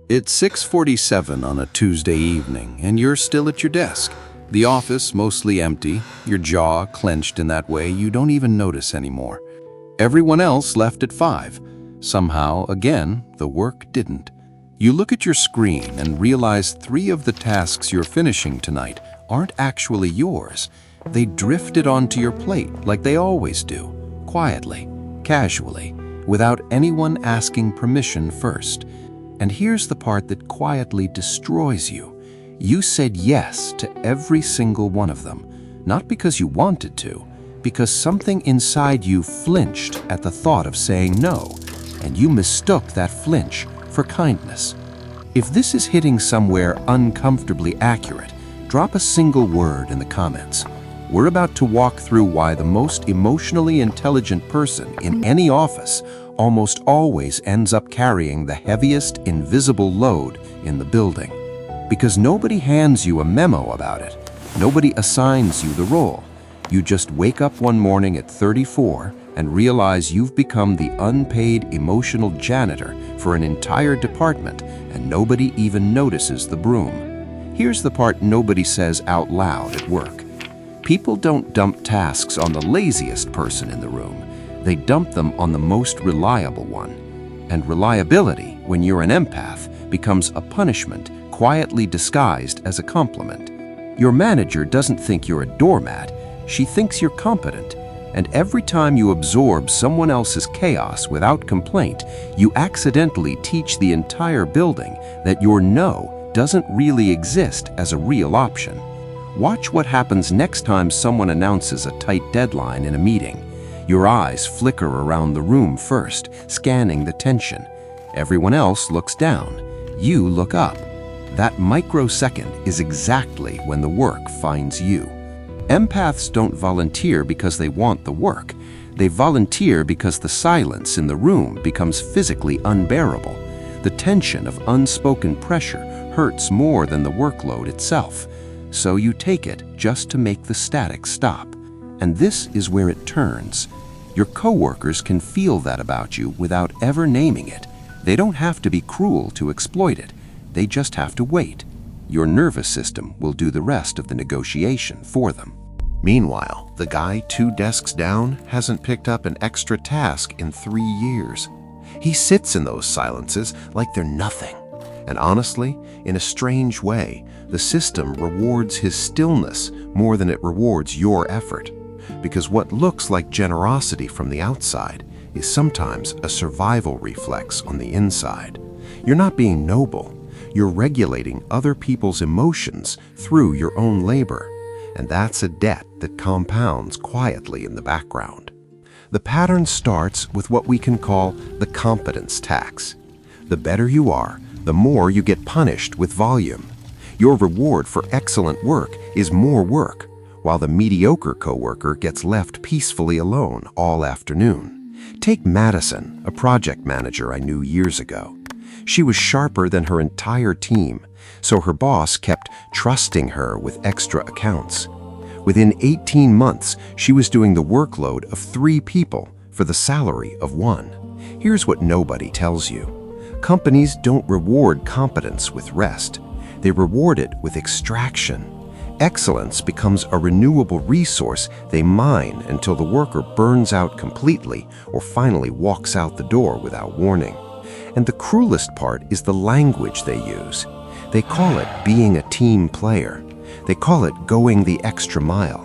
It's 6:47 on a Tuesday evening, and you're still at your desk. The office mostly empty, your jaw clenched in that way you don't even notice anymore. Everyone else left at 5. Somehow, again, the work didn't. You look at your screen and realize 3 of the tasks you're finishing tonight aren't actually yours. They drifted onto your plate like they always do, quietly, casually, without anyone asking permission first. And here's the part that quietly destroys you. You said yes to every single one of them, not because you wanted to, because something inside you flinched at the thought of saying no, and you mistook that flinch for kindness. If this is hitting somewhere uncomfortably accurate, drop a single word in the comments. We're about to walk through why the most emotionally intelligent person in any office almost always ends up carrying the heaviest invisible load in the building. Because nobody hands you a memo about it. Nobody assigns you the role. You just wake up one morning at 34 and realize you've become the unpaid emotional janitor for an entire department, and nobody even notices the broom. Here's the part nobody says out loud at work. People don't dump tasks on the laziest person in the room. They dump them on the most reliable one. And reliability, when you're an empath, becomes a punishment quietly disguised as a compliment. Your manager doesn't think you're a doormat. She thinks you're competent. And every time you absorb someone else's chaos without complaint, you accidentally teach the entire building that your no doesn't really exist as a real option. Watch what happens next time someone announces a tight deadline in a meeting. Your eyes flicker around the room first, scanning the tension. Everyone else looks down. You look up. That microsecond is exactly when the work finds you. Empaths don't volunteer because they want the work. They volunteer because the silence in the room becomes physically unbearable. The tension of unspoken pressure hurts more than the workload itself. So you take it just to make the static stop. And this is where it turns. Your coworkers can feel that about you without ever naming it. They don't have to be cruel to exploit it. They just have to wait. Your nervous system will do the rest of the negotiation for them. Meanwhile, the guy 2 desks down hasn't picked up an extra task in 3 years. He sits in those silences like they're nothing. And honestly, in a strange way, the system rewards his stillness more than it rewards your effort. Because what looks like generosity from the outside is sometimes a survival reflex on the inside. You're not being noble. You're regulating other people's emotions through your own labor. And that's a debt that compounds quietly in the background. The pattern starts with what we can call the competence tax. The better you are, the more you get punished with volume. Your reward for excellent work is more work, while the mediocre coworker gets left peacefully alone all afternoon. Take Madison, a project manager I knew years ago. She was sharper than her entire team, so her boss kept trusting her with extra accounts. Within 18 months, she was doing the workload of 3 people for the salary of 1. Here's what nobody tells you. Companies don't reward competence with rest. They reward it with extraction. Excellence becomes a renewable resource they mine until the worker burns out completely or finally walks out the door without warning. And the cruelest part is the language they use. They call it being a team player. They call it going the extra mile.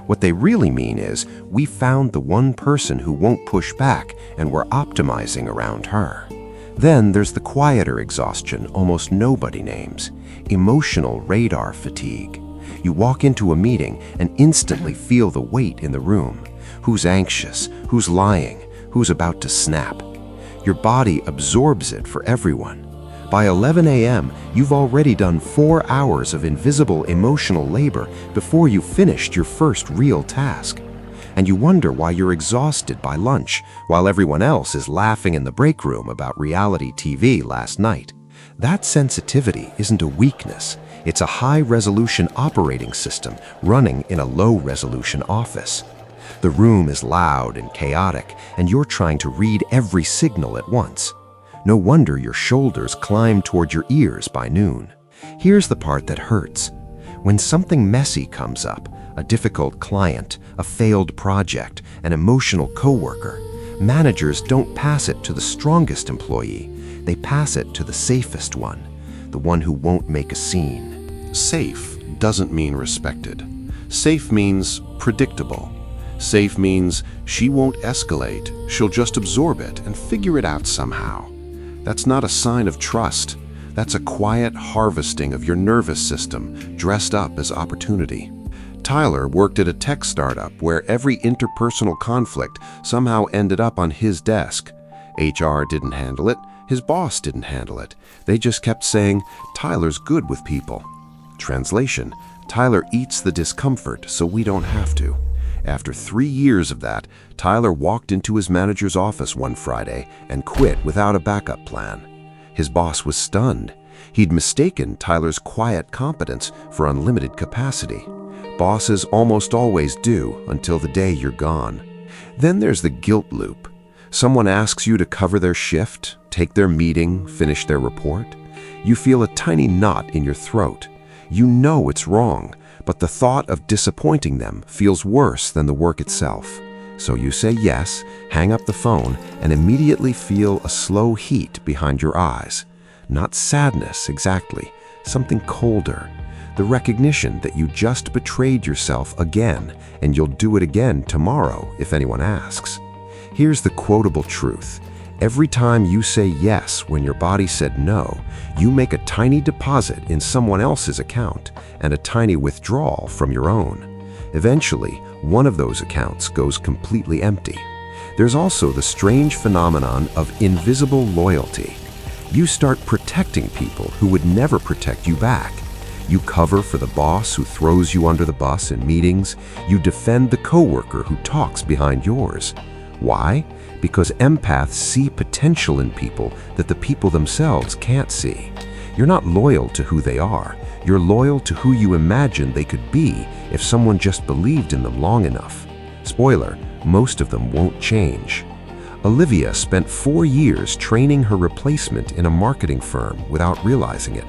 What they really mean is, we found the one person who won't push back and we're optimizing around her. Then there's the quieter exhaustion almost nobody names, emotional radar fatigue. You walk into a meeting and instantly feel the weight in the room. Who's anxious? Who's lying? Who's about to snap? Your body absorbs it for everyone. By 11 a.m., you've already done 4 hours of invisible emotional labor before you finished your first real task. And you wonder why you're exhausted by lunch while everyone else is laughing in the break room about reality TV last night. That sensitivity isn't a weakness. It's a high-resolution operating system running in a low-resolution office. The room is loud and chaotic, and you're trying to read every signal at once. No wonder your shoulders climb toward your ears by noon. Here's the part that hurts. When something messy comes up, a difficult client, a failed project, an emotional coworker, managers don't pass it to the strongest employee. They pass it to the safest one, the one who won't make a scene. Safe doesn't mean respected. Safe means predictable. Safe means she won't escalate, she'll just absorb it and figure it out somehow. That's not a sign of trust. That's a quiet harvesting of your nervous system dressed up as opportunity. Tyler worked at a tech startup where every interpersonal conflict somehow ended up on his desk. HR didn't handle it, his boss didn't handle it. They just kept saying, "Tyler's good with people." Translation: Tyler eats the discomfort so we don't have to. After 3 years of that, Tyler walked into his manager's office one Friday and quit without a backup plan. His boss was stunned. He'd mistaken Tyler's quiet competence for unlimited capacity. Bosses almost always do until the day you're gone. Then there's the guilt loop. Someone asks you to cover their shift, take their meeting, finish their report. You feel a tiny knot in your throat. You know it's wrong, but the thought of disappointing them feels worse than the work itself. So you say yes, hang up the phone, and immediately feel a slow heat behind your eyes. Not sadness exactly, something colder. The recognition that you just betrayed yourself again, and you'll do it again tomorrow if anyone asks. Here's the quotable truth. Every time you say yes when your body said no, you make a tiny deposit in someone else's account and a tiny withdrawal from your own. Eventually, one of those accounts goes completely empty. There's also the strange phenomenon of invisible loyalty. You start protecting people who would never protect you back. You cover for the boss who throws you under the bus in meetings. You defend the coworker who talks behind yours. Why? Because empaths see potential in people that the people themselves can't see. You're not loyal to who they are. You're loyal to who you imagine they could be if someone just believed in them long enough. Spoiler, most of them won't change. Olivia spent 4 years training her replacement in a marketing firm without realizing it.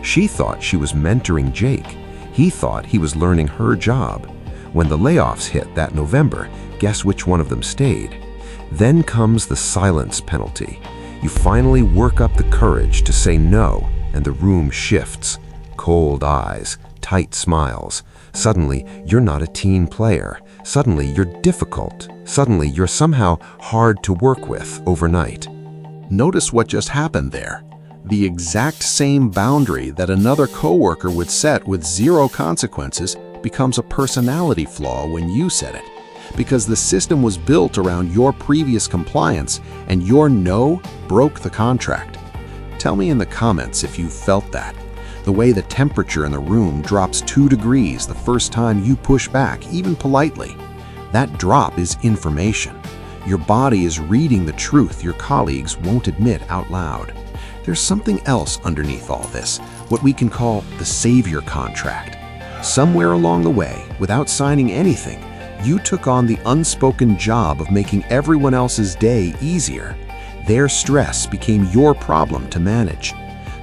She thought she was mentoring Jake. He thought he was learning her job. When the layoffs hit that November, guess which one of them stayed? Then comes the silence penalty. You finally work up the courage to say no, and the room shifts. Cold eyes, tight smiles. Suddenly, you're not a team player. Suddenly, you're difficult. Suddenly, you're somehow hard to work with overnight. Notice what just happened there. The exact same boundary that another coworker would set with 0 consequences becomes a personality flaw when you set it. Because the system was built around your previous compliance and your no broke the contract. Tell me in the comments if you felt that. The way the temperature in the room drops 2 degrees the first time you push back, even politely. That drop is information. Your body is reading the truth your colleagues won't admit out loud. There's something else underneath all this, what we can call the savior contract. Somewhere along the way, without signing anything, you took on the unspoken job of making everyone else's day easier. Their stress became your problem to manage.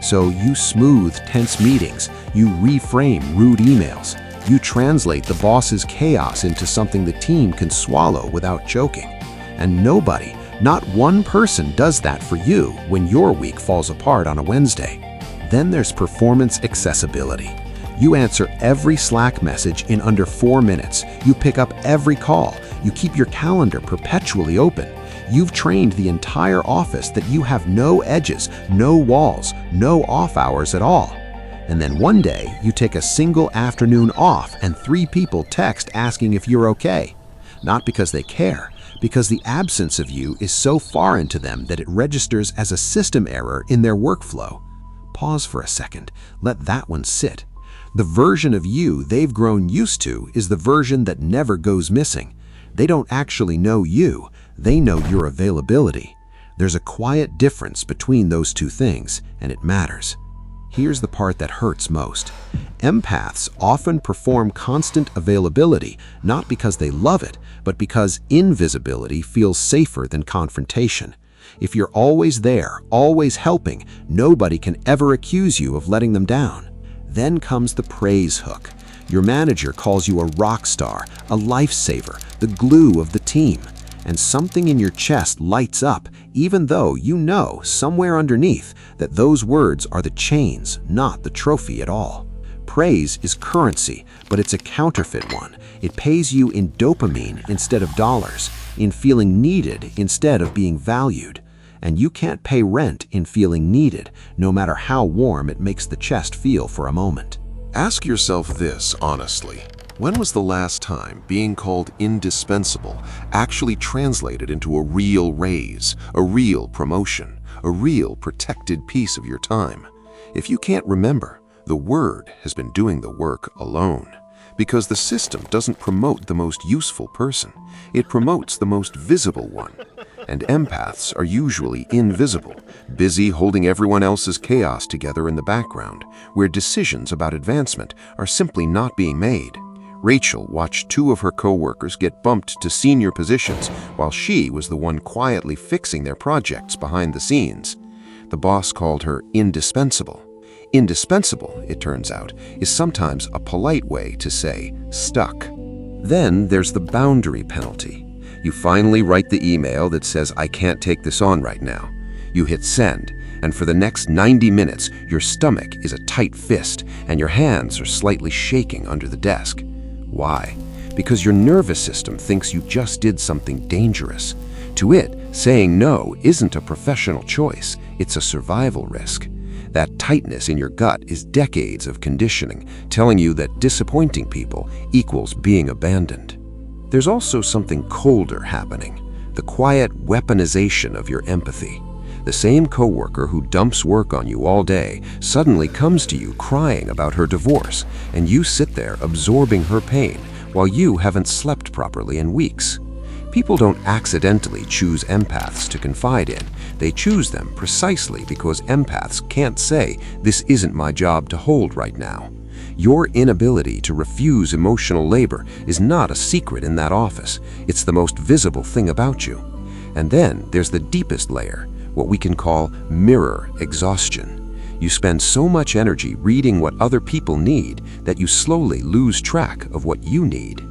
So you smooth tense meetings, you reframe rude emails, you translate the boss's chaos into something the team can swallow without choking. And nobody, not one person does that for you when your week falls apart on a Wednesday. Then there's performance accessibility. You answer every Slack message in under 4 minutes. You pick up every call. You keep your calendar perpetually open. You've trained the entire office that you have no edges, no walls, no off hours at all. And then one day, you take a single afternoon off and 3 people text asking if you're okay. Not because they care, because the absence of you is so foreign to them that it registers as a system error in their workflow. Pause for a second. Let that one sit. The version of you they've grown used to is the version that never goes missing. They don't actually know you. They know your availability. There's a quiet difference between those two things, and it matters. Here's the part that hurts most. Empaths often perform constant availability, not because they love it, but because invisibility feels safer than confrontation. If you're always there, always helping, nobody can ever accuse you of letting them down. Then comes the praise hook. Your manager calls you a rock star, a lifesaver, the glue of the team. And something in your chest lights up, even though you know somewhere underneath that those words are the chains, not the trophy at all. Praise is currency, but it's a counterfeit one. It pays you in dopamine instead of dollars, in feeling needed instead of being valued. And you can't pay rent in feeling needed, no matter how warm it makes the chest feel for a moment. Ask yourself this honestly. When was the last time being called indispensable actually translated into a real raise, a real promotion, a real protected piece of your time? If you can't remember, the word has been doing the work alone. Because the system doesn't promote the most useful person, it promotes the most visible one. And empaths are usually invisible, busy holding everyone else's chaos together in the background, where decisions about advancement are simply not being made. Rachel watched two of her co-workers get bumped to senior positions while she was the one quietly fixing their projects behind the scenes. The boss called her indispensable. Indispensable, it turns out, is sometimes a polite way to say stuck. Then there's the boundary penalty. You finally write the email that says, "I can't take this on right now." You hit send, and for the next 90 minutes, your stomach is a tight fist and your hands are slightly shaking under the desk. Why? Because your nervous system thinks you just did something dangerous. To it, saying no isn't a professional choice, it's a survival risk. That tightness in your gut is decades of conditioning, telling you that disappointing people equals being abandoned. There's also something colder happening, the quiet weaponization of your empathy. The same coworker who dumps work on you all day suddenly comes to you crying about her divorce, and you sit there absorbing her pain while you haven't slept properly in weeks. People don't accidentally choose empaths to confide in. They choose them precisely because empaths can't say, "This isn't my job to hold right now." Your inability to refuse emotional labor is not a secret in that office. It's the most visible thing about you. And then there's the deepest layer, what we can call mirror exhaustion. You spend so much energy reading what other people need that you slowly lose track of what you need.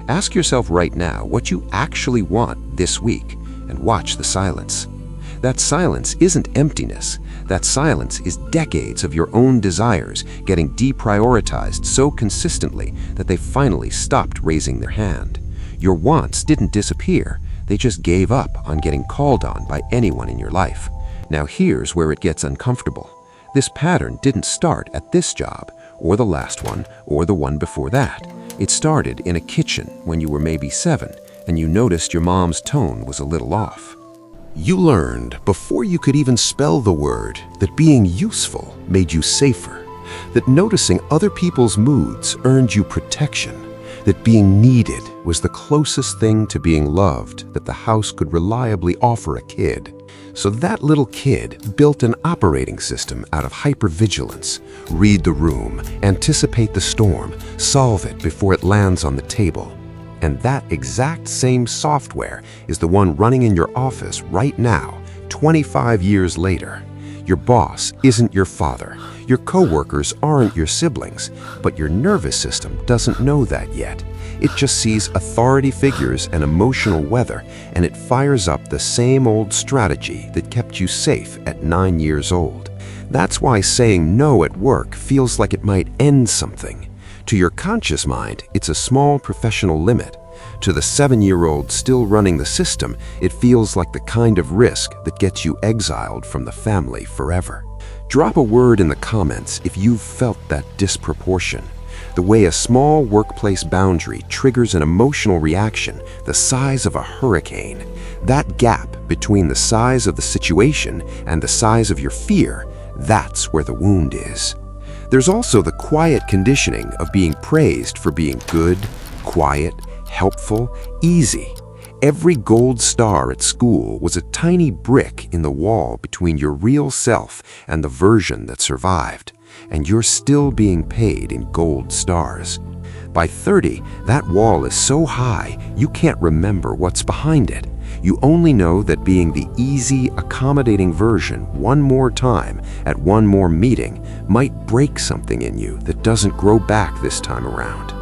Ask yourself right now what you actually want this week and watch the silence. That silence isn't emptiness. That silence is decades of your own desires getting deprioritized so consistently that they finally stopped raising their hand. Your wants didn't disappear. They just gave up on getting called on by anyone in your life. Now here's where it gets uncomfortable. This pattern didn't start at this job, or the last one, or the one before that. It started in a kitchen when you were maybe 7, and you noticed your mom's tone was a little off. You learned, before you could even spell the word, that being useful made you safer, that noticing other people's moods earned you protection, that being needed was the closest thing to being loved that the house could reliably offer a kid. So that little kid built an operating system out of hypervigilance. Read the room, anticipate the storm, solve it before it lands on the table. And that exact same software is the one running in your office right now, 25 years later. Your boss isn't your father. Your coworkers aren't your siblings, but your nervous system doesn't know that yet. It just sees authority figures and emotional weather, and it fires up the same old strategy that kept you safe at 9 years old. That's why saying no at work feels like it might end something. To your conscious mind, it's a small professional limit. To the 7-year-old still running the system, it feels like the kind of risk that gets you exiled from the family forever. Drop a word in the comments if you've felt that disproportion. The way a small workplace boundary triggers an emotional reaction the size of a hurricane. That gap between the size of the situation and the size of your fear, that's where the wound is. There's also the quiet conditioning of being praised for being good, quiet, helpful, easy. Every gold star at school was a tiny brick in the wall between your real self and the version that survived. And you're still being paid in gold stars. By 30, that wall is so high you can't remember what's behind it. You only know that being the easy, accommodating version one more time at one more meeting might break something in you that doesn't grow back this time around.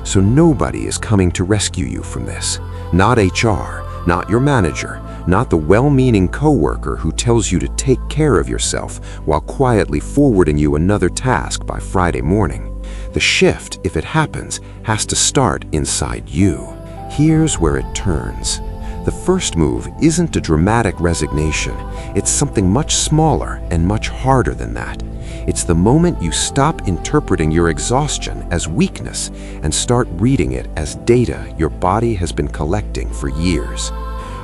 So nobody is coming to rescue you from this. Not HR, not your manager, not the well-meaning coworker who tells you to take care of yourself while quietly forwarding you another task by Friday morning. The shift, if it happens, has to start inside you. Here's where it turns. The first move isn't a dramatic resignation. It's something much smaller and much harder than that. It's the moment you stop interpreting your exhaustion as weakness and start reading it as data your body has been collecting for years.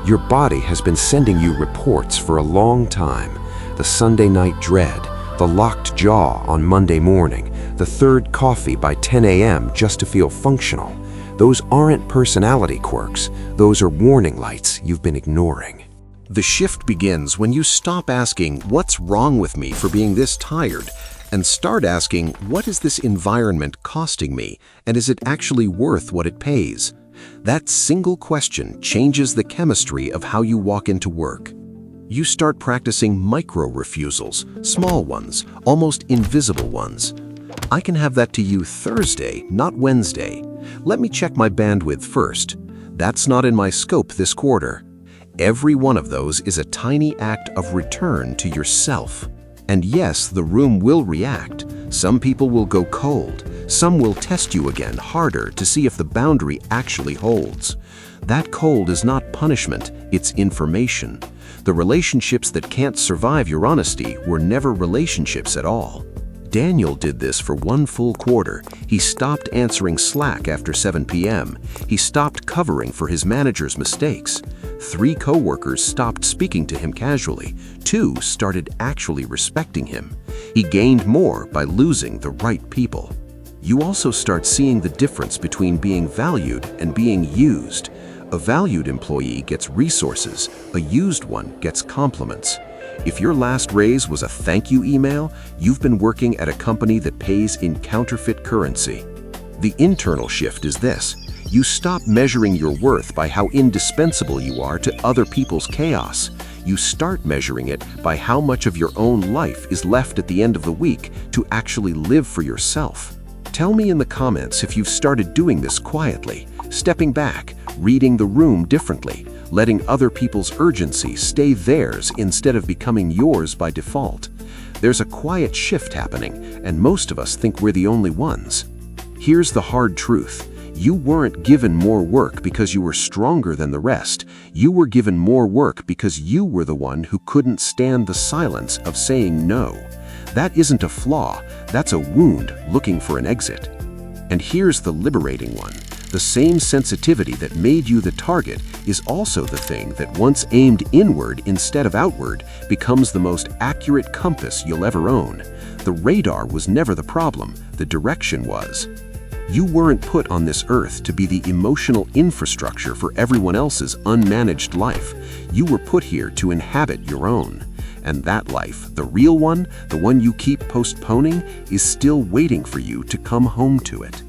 Your body has been sending you reports for a long time. The Sunday night dread, the locked jaw on Monday morning, the third coffee by 10 a.m. just to feel functional. Those aren't personality quirks. Those are warning lights you've been ignoring. The shift begins when you stop asking, "What's wrong with me for being this tired?" and start asking, "What is this environment costing me, and is it actually worth what it pays?" That single question changes the chemistry of how you walk into work. You start practicing micro-refusals, small ones, almost invisible ones. "I can have that to you Thursday, not Wednesday. Let me check my bandwidth first. That's not in my scope this quarter." Every one of those is a tiny act of return to yourself. And yes, the room will react. Some people will go cold. Some will test you again harder to see if the boundary actually holds. That cold is not punishment, it's information. The relationships that can't survive your honesty were never relationships at all. Daniel did this for one full quarter. He stopped answering Slack after 7 p.m. He stopped covering for his manager's mistakes. 3 coworkers stopped speaking to him casually. 2 started actually respecting him. He gained more by losing the right people. You also start seeing the difference between being valued and being used. A valued employee gets resources. A used one gets compliments. If your last raise was a thank you email, you've been working at a company that pays in counterfeit currency. The internal shift is this. You stop measuring your worth by how indispensable you are to other people's chaos. You start measuring it by how much of your own life is left at the end of the week to actually live for yourself. Tell me in the comments if you've started doing this quietly, stepping back, reading the room differently, letting other people's urgency stay theirs instead of becoming yours by default. There's a quiet shift happening, and most of us think we're the only ones. Here's the hard truth. You weren't given more work because you were stronger than the rest. You were given more work because you were the one who couldn't stand the silence of saying no. That isn't a flaw, that's a wound looking for an exit. And here's the liberating one. The same sensitivity that made you the target is also the thing that once aimed inward instead of outward becomes the most accurate compass you'll ever own. The radar was never the problem, the direction was. You weren't put on this earth to be the emotional infrastructure for everyone else's unmanaged life. You were put here to inhabit your own. And that life, the real one, the one you keep postponing, is still waiting for you to come home to it.